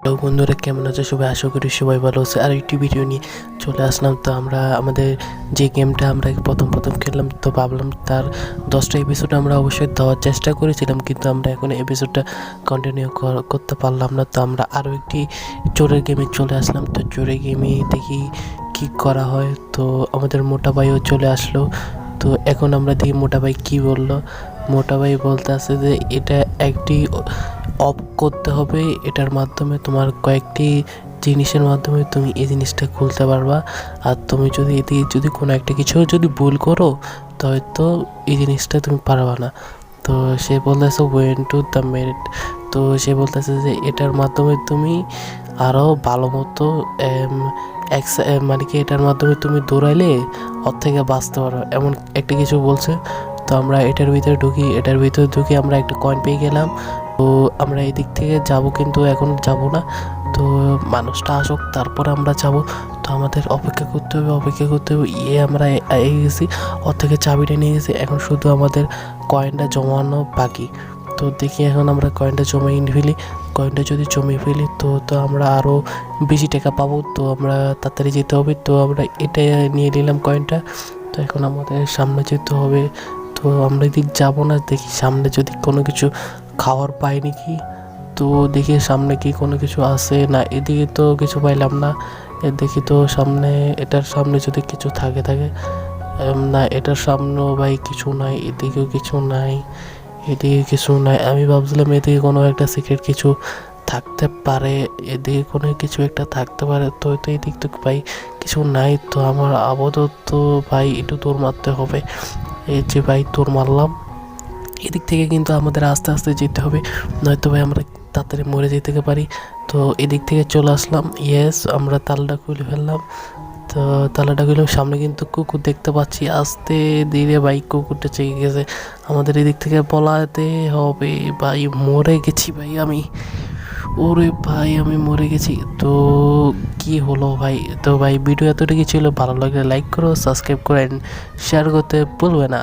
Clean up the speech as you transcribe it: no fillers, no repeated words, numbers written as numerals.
Hello বন্ধুরা, কেমন আছো সবাই? আশা করি সবাই ভালো আছে। আর একটি ভিডিও নিয়ে চলে আসলাম। তো আমরা আমাদের যে গেমটা আমরা প্রথম খেললাম, তো ভাবলাম তার 10টা এপিসোড আমরা অবশ্যই দেওয়ার চেষ্টা করেছিলাম, কিন্তু আমরা এখন এপিসোডটা কন্টিনিউ করতে পারলাম না। তো আমরা আরও একটি চোরের গেমে চলে আসলাম। তো চোরের গেমে দেখি কী করা হয়। তো আমাদের মোটা ভাইও চলে আসলো। তো এখন আমরা দেখি মোটা ভাই কী বললো। মোটা ভাই বলতে আছে যে এটা একটি অফ করতে হবে, এটার মাধ্যমে তোমার কয়েকটি জিনিসের মাধ্যমে তুমি এই জিনিসটা খুলতে পারবা। আর তুমি যদি এদিকে যদি কোনো একটা কিছু যদি ভুল করো, তো হয়তো এই জিনিসটা তুমি পারবা না। তো সে বলতেছে ওয়েন টু দ্য মেরিট। তো সে বলতেছে যে এটার মাধ্যমে তুমি আরও ভালো মতো মানে কি এটার মাধ্যমে তুমি দৌড়াইলে ওর থেকে বাঁচতে পারো, এমন একটা কিছু বলছে। তো আমরা এটার ভিতরে ঢুকি আমরা একটা কয়েন পেয়ে গেলাম। তো আমরা এই দিক থেকে যাব, কিন্তু এখন যাব না। তো মানুষটা আসুক, তারপরে আমরা যাব। তো আমাদের অপেক্ষা করতে হবে। আমরা এগিয়ে গেছি, ওর থেকে চাবিটা নিয়ে গেছি। এখন শুধু আমাদের কয়েনটা জমানো বাকি। তো দেখি এখন আমরা কয়েনটা কয়েনটা যদি জমিয়ে ফেলি তো আমরা আরও বেশি টাকা পাবো। তো আমরা তাড়াতাড়ি যেতে হবে। তো আমরা এটা নিয়ে নিলাম কয়েনটা। তো এখন আমাদের সামনে যেতে হবে। তো আমরা এদিক যাবো না, দেখি সামনে যদি কোনো কিছু খাওয়ার পাই নাকি। তো দেখি সামনে কি কোনো কিছু আছে না, এদিকে তো কিছু পাইলাম না। দেখি তো সামনে, এটার সামনে যদি কিছু থাকে না, এটার সামনেও ভাই কিছু নাই, এদিকেও কিছু নাই, এদিকে কিছু নাই। আমি ভাবছিলাম এদিকে কোনো একটা সিক্রেট কিছু থাকতে পারে, এদিকে কোনো কিছু একটা থাকতে পারে। তো এদিক তো ভাই কিছু নাই। তো আমার আপাতত ভাই একটু দৌড় মারতে হবে। এই যে ভাই দৌড় মারলাম। এদিক থেকে কিন্তু আমাদের আস্তে আস্তে যেতে হবে, নয়তো ভাই আমরা তাড়াতাড়ি মরে যেতে পারি। তো এদিক থেকে চলে আসলাম। ইয়েস, আমরা তালাটা খুলে ফেললাম। তো তালাটা খুলে সামনে কিন্তু কুকুর দেখতে পাচ্ছি। আস্তে ধীরে ভাই কুকুরটা চেয়ে গেছে। আমাদের এদিক থেকে পলাতে হবে। ভাই মরে গেছি ভাই আমি। ওরে ভাই আমি মরে গেছি। তো কি হলো ভাই? তো ভাই ভিডিও এতটুকু ছিল। ভালো লাগলে লাইক করো, সাবস্ক্রাইব করো, শেয়ার করতে ভুলবে না।